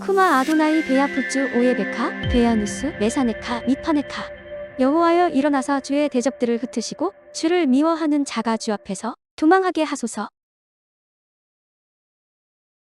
쿠마 아도나이 베야푸츠 오예베카 베야누스 메사네카 미파네카. 여호와여 일어나사 주의 대적들을 흩으시고 주를 미워하는 자가 주 앞에서 도망하게 하소서.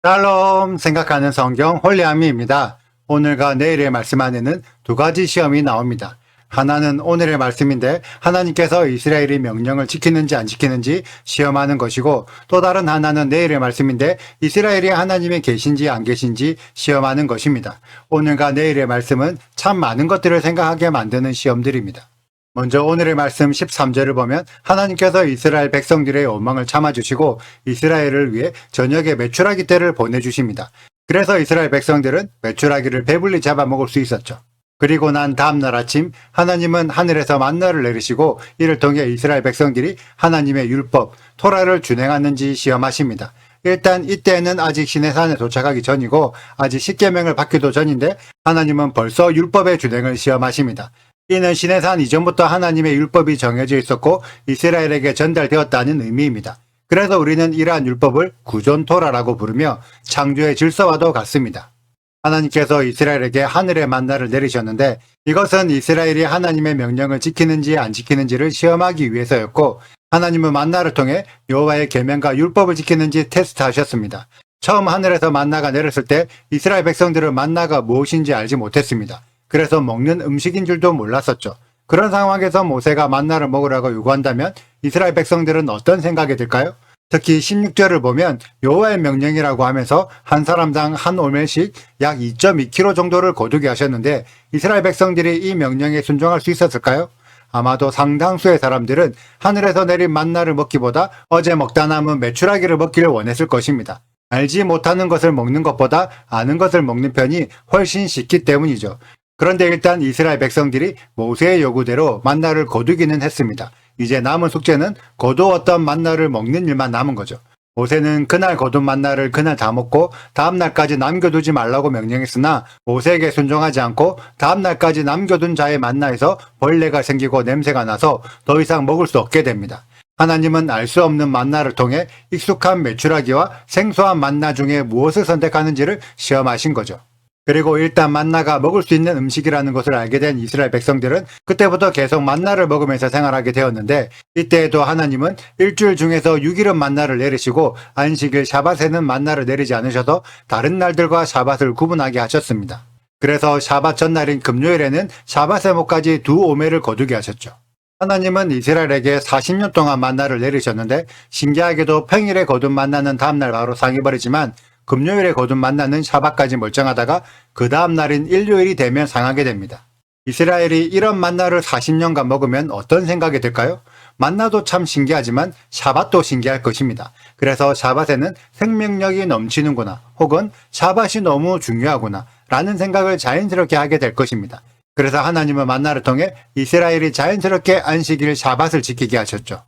샬롬 생각하는 성경 홀리아미입니다. 오늘과 내일의 말씀 안에는 두 가지 시험이 나옵니다. 하나는 오늘의 말씀인데 하나님께서 이스라엘이 명령을 지키는지 안 지키는지 시험하는 것이고, 또 다른 하나는 내일의 말씀인데 이스라엘이 하나님이 계신지 안 계신지 시험하는 것입니다. 오늘과 내일의 말씀은 참 많은 것들을 생각하게 만드는 시험들입니다. 먼저 오늘의 말씀 13절을 보면 하나님께서 이스라엘 백성들의 원망을 참아주시고 이스라엘을 위해 저녁에 메추라기 떼를 보내주십니다. 그래서 이스라엘 백성들은 메추라기를 배불리 잡아먹을 수 있었죠. 그리고 난 다음날 아침 하나님은 하늘에서 만나를 내리시고 이를 통해 이스라엘 백성들이 하나님의 율법, 토라를 준행하는지 시험하십니다. 일단 이때는 아직 시내산에 도착하기 전이고 아직 십계명을 받기도 전인데 하나님은 벌써 율법의 준행을 시험하십니다. 이는 시내산 이전부터 하나님의 율법이 정해져 있었고 이스라엘에게 전달되었다는 의미입니다. 그래서 우리는 이러한 율법을 구존토라라고 부르며 창조의 질서와도 같습니다. 하나님께서 이스라엘에게 하늘의 만나를 내리셨는데 이것은 이스라엘이 하나님의 명령을 지키는지 안 지키는지를 시험하기 위해서였고, 하나님은 만나를 통해 여호와의 계명과 율법을 지키는지 테스트하셨습니다. 처음 하늘에서 만나가 내렸을 때 이스라엘 백성들은 만나가 무엇인지 알지 못했습니다. 그래서 먹는 음식인 줄도 몰랐었죠. 그런 상황에서 모세가 만나를 먹으라고 요구한다면 이스라엘 백성들은 어떤 생각이 들까요? 특히 16절을 보면 여호와의 명령이라고 하면서 한 사람당 한 오멜씩 약 2.2kg 정도를 거두게 하셨는데 이스라엘 백성들이 이 명령에 순종할 수 있었을까요? 아마도 상당수의 사람들은 하늘에서 내린 만나를 먹기보다 어제 먹다 남은 메추라기를 먹기를 원했을 것입니다. 알지 못하는 것을 먹는 것보다 아는 것을 먹는 편이 훨씬 쉽기 때문이죠. 그런데 일단 이스라엘 백성들이 모세의 요구대로 만나를 거두기는 했습니다. 이제 남은 숙제는 거두었던 만나를 먹는 일만 남은 거죠. 모세는 그날 거둔 만나를 그날 다 먹고 다음날까지 남겨두지 말라고 명령했으나 모세에게 순종하지 않고 다음날까지 남겨둔 자의 만나에서 벌레가 생기고 냄새가 나서 더 이상 먹을 수 없게 됩니다. 하나님은 알 수 없는 만나를 통해 익숙한 메추라기와 생소한 만나 중에 무엇을 선택하는지를 시험하신 거죠. 그리고 일단 만나가 먹을 수 있는 음식이라는 것을 알게 된 이스라엘 백성들은 그때부터 계속 만나를 먹으면서 생활하게 되었는데, 이때에도 하나님은 일주일 중에서 6일은 만나를 내리시고 안식일 샤밧에는 만나를 내리지 않으셔서 다른 날들과 샤밧을 구분하게 하셨습니다. 그래서 샤밧 전날인 금요일에는 샤밧의 목까지 2오멜을 거두게 하셨죠. 하나님은 이스라엘에게 40년 동안 만나를 내리셨는데 신기하게도 평일에 거둔 만나는 다음날 바로 상해버리지만 금요일에 거둔 만나는 샤밧까지 멀쩡하다가 그 다음 날인 일요일이 되면 상하게 됩니다. 이스라엘이 이런 만나를 40년간 먹으면 어떤 생각이 들까요? 만나도 참 신기하지만 샤밧도 신기할 것입니다. 그래서 샤밧에는 생명력이 넘치는구나, 혹은 샤밧이 너무 중요하구나 라는 생각을 자연스럽게 하게 될 것입니다. 그래서 하나님은 만나를 통해 이스라엘이 자연스럽게 안식일 샤밧을 지키게 하셨죠.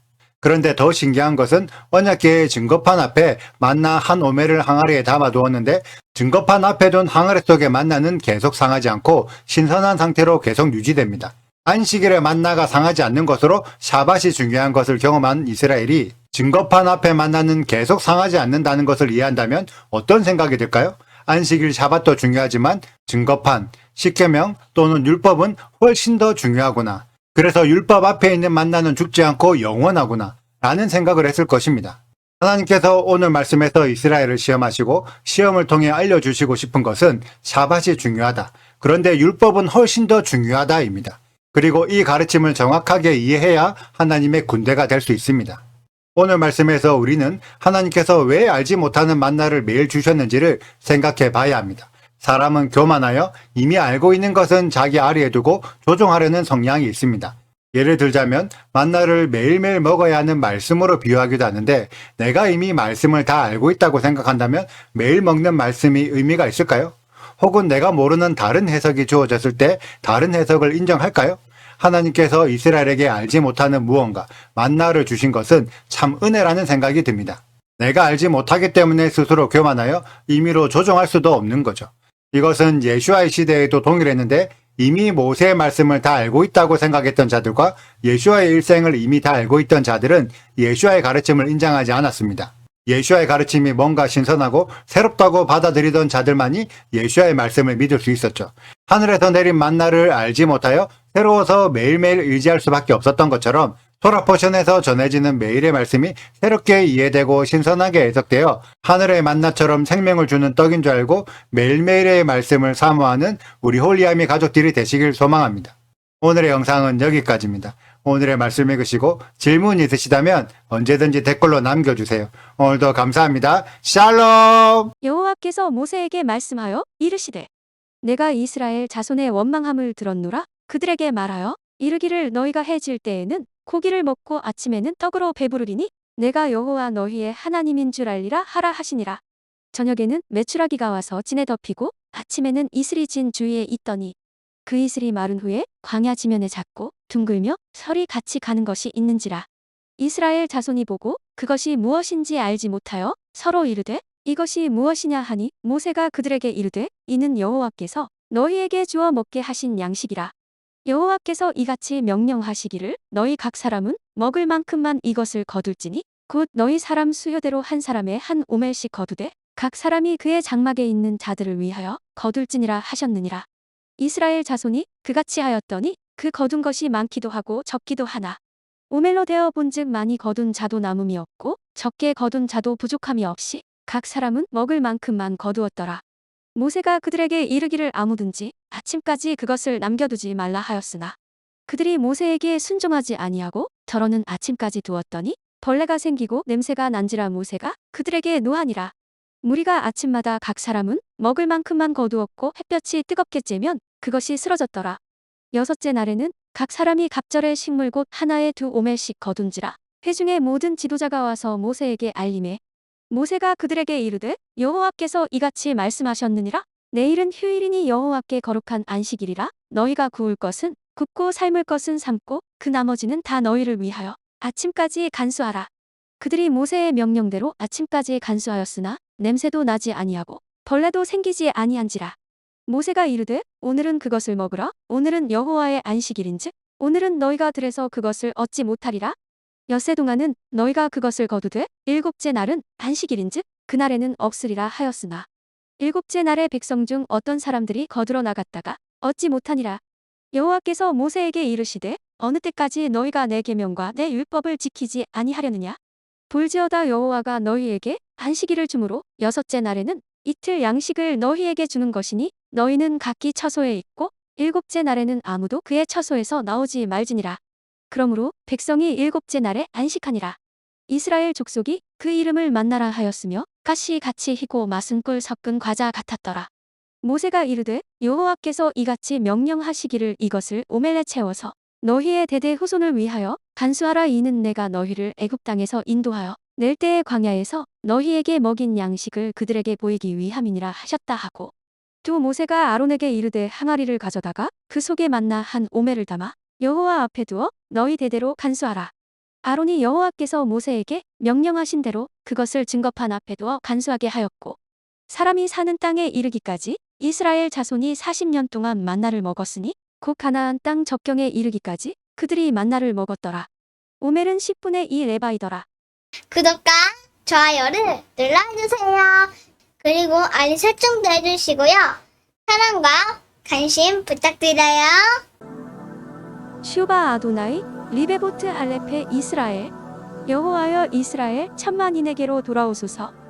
그런데 더 신기한 것은 언약궤의 증거판 앞에 만나 한 오멜을 항아리에 담아두었는데 증거판 앞에 둔 항아리 속의 만나는 계속 상하지 않고 신선한 상태로 계속 유지됩니다. 안식일에 만나가 상하지 않는 것으로 샤밧이 중요한 것을 경험한 이스라엘이 증거판 앞에 만나는 계속 상하지 않는다는 것을 이해한다면 어떤 생각이 들까요? 안식일 샤밧도 중요하지만 증거판, 십계명 또는 율법은 훨씬 더 중요하구나. 그래서 율법 앞에 있는 만나는 죽지 않고 영원하구나 라는 생각을 했을 것입니다. 하나님께서 오늘 말씀에서 이스라엘을 시험하시고 시험을 통해 알려주시고 싶은 것은 샤밧이 중요하다, 그런데 율법은 훨씬 더 중요하다입니다. 그리고 이 가르침을 정확하게 이해해야 하나님의 군대가 될 수 있습니다. 오늘 말씀에서 우리는 하나님께서 왜 알지 못하는 만나를 매일 주셨는지를 생각해 봐야 합니다. 사람은 교만하여 이미 알고 있는 것은 자기 아래에 두고 조종하려는 성향이 있습니다. 예를 들자면 만나를 매일매일 먹어야 하는 말씀으로 비유하기도 하는데, 내가 이미 말씀을 다 알고 있다고 생각한다면 매일 먹는 말씀이 의미가 있을까요? 혹은 내가 모르는 다른 해석이 주어졌을 때 다른 해석을 인정할까요? 하나님께서 이스라엘에게 알지 못하는 무언가, 만나를 주신 것은 참 은혜라는 생각이 듭니다. 내가 알지 못하기 때문에 스스로 교만하여 임의로 조종할 수도 없는 거죠. 이것은 예수와의 시대에도 동일했는데 이미 모세의 말씀을 다 알고 있다고 생각했던 자들과 예수와의 일생을 이미 다 알고 있던 자들은 예수와의 가르침을 인정하지 않았습니다. 예수와의 가르침이 뭔가 신선하고 새롭다고 받아들이던 자들만이 예수와의 말씀을 믿을 수 있었죠. 하늘에서 내린 만나를 알지 못하여 새로워서 매일매일 의지할 수밖에 없었던 것처럼 토라 포션에서 전해지는 매일의 말씀이 새롭게 이해되고 신선하게 해석되어 하늘의 만나처럼 생명을 주는 떡인 줄 알고 매일매일의 말씀을 사모하는 우리 홀리아미 가족들이 되시길 소망합니다. 오늘의 영상은 여기까지입니다. 오늘의 말씀 읽으시고 질문 있으시다면 언제든지 댓글로 남겨주세요. 오늘도 감사합니다. 샬롬! 여호와께서 모세에게 말씀하여 이르시되 내가 이스라엘 자손의 원망함을 들었노라. 그들에게 말하여 이르기를 너희가 해질 때에는 고기를 먹고 아침에는 떡으로 배부르리니 내가 여호와 너희의 하나님인 줄 알리라 하라 하시니라. 저녁에는 메추라기가 와서 진에 덮이고 아침에는 이슬이 진 주위에 있더니 그 이슬이 마른 후에 광야 지면에 작고 둥글며 설이 같이 가는 것이 있는지라. 이스라엘 자손이 보고 그것이 무엇인지 알지 못하여 서로 이르되 이것이 무엇이냐 하니 모세가 그들에게 이르되 이는 여호와께서 너희에게 주어 먹게 하신 양식이라. 여호와께서 이같이 명령하시기를 너희 각 사람은 먹을 만큼만 이것을 거둘지니 곧 너희 사람 수요대로 한 사람의 한 오멜씩 거두되 각 사람이 그의 장막에 있는 자들을 위하여 거둘지니라 하셨느니라. 이스라엘 자손이 그같이 하였더니 그 거둔 것이 많기도 하고 적기도 하나 오멜로 되어 본즉 많이 거둔 자도 남음이 없고 적게 거둔 자도 부족함이 없이 각 사람은 먹을 만큼만 거두었더라. 모세가 그들에게 이르기를 아무든지 아침까지 그것을 남겨두지 말라 하였으나 그들이 모세에게 순종하지 아니하고 더러는 아침까지 두었더니 벌레가 생기고 냄새가 난지라. 모세가 그들에게 노하니라. 무리가 아침마다 각 사람은 먹을 만큼만 거두었고 햇볕이 뜨겁게 쬐면 그것이 쓰러졌더라. 여섯째 날에는 각 사람이 갑절의 식물 곧 하나에 2오멜씩 거둔지라. 회중의 모든 지도자가 와서 모세에게 알림해 모세가 그들에게 이르되 여호와께서 이같이 말씀하셨느니라. 내일은 휴일이니 여호와께 거룩한 안식일이라. 너희가 구울 것은 굽고 삶을 것은 삶고 그 나머지는 다 너희를 위하여 아침까지 간수하라. 그들이 모세의 명령대로 아침까지 간수하였으나 냄새도 나지 아니하고 벌레도 생기지 아니한지라. 모세가 이르되 오늘은 그것을 먹으라. 오늘은 여호와의 안식일인즉 오늘은 너희가 들에서 그것을 얻지 못하리라. 엿새 동안은 너희가 그것을 거두되 일곱째 날은 안식일인즉 그날에는 없으리라 하였으나 일곱째 날에 백성 중 어떤 사람들이 거두러 나갔다가 얻지 못하니라. 여호와께서 모세에게 이르시되 어느 때까지 너희가 내 계명과 내 율법을 지키지 아니하려느냐. 볼지어다 여호와가 너희에게 안식일을 주므로 여섯째 날에는 이틀 양식을 너희에게 주는 것이니 너희는 각기 처소에 있고 일곱째 날에는 아무도 그의 처소에서 나오지 말지니라. 그러므로 백성이 일곱째 날에 안식하니라. 이스라엘 족속이 그 이름을 만나라 하였으며 가시 같이 희고 맛은 꿀 섞은 과자 같았더라. 모세가 이르되 여호와께서 이같이 명령하시기를 이것을 오멜에 채워서 너희의 대대 후손을 위하여 간수하라. 이는 내가 너희를 애굽 땅에서 인도하여 낼 때의 광야에서 너희에게 먹인 양식을 그들에게 보이기 위함이니라 하셨다 하고 또 모세가 아론에게 이르되 항아리를 가져다가 그 속에 만나 한 오멜을 담아 여호와 앞에 두어 너희 대대로 간수하라. 아론이 여호와께서 모세에게 명령하신 대로 그것을 증거판 앞에 두어 간수하게 하였고 사람이 사는 땅에 이르기까지 이스라엘 자손이 40년 동안 만나를 먹었으니 곧 가나안 땅 적경에 이르기까지 그들이 만나를 먹었더라. 오멜은 10분의 2 레바이더라. 구독과 좋아요를 눌러주세요. 그리고 알림 설정도 해주시고요. 사랑과 관심 부탁드려요. 슈바 아도나이 리베보트 할레페 이스라엘 여호와여 이스라엘 천만인에게로 돌아오소서.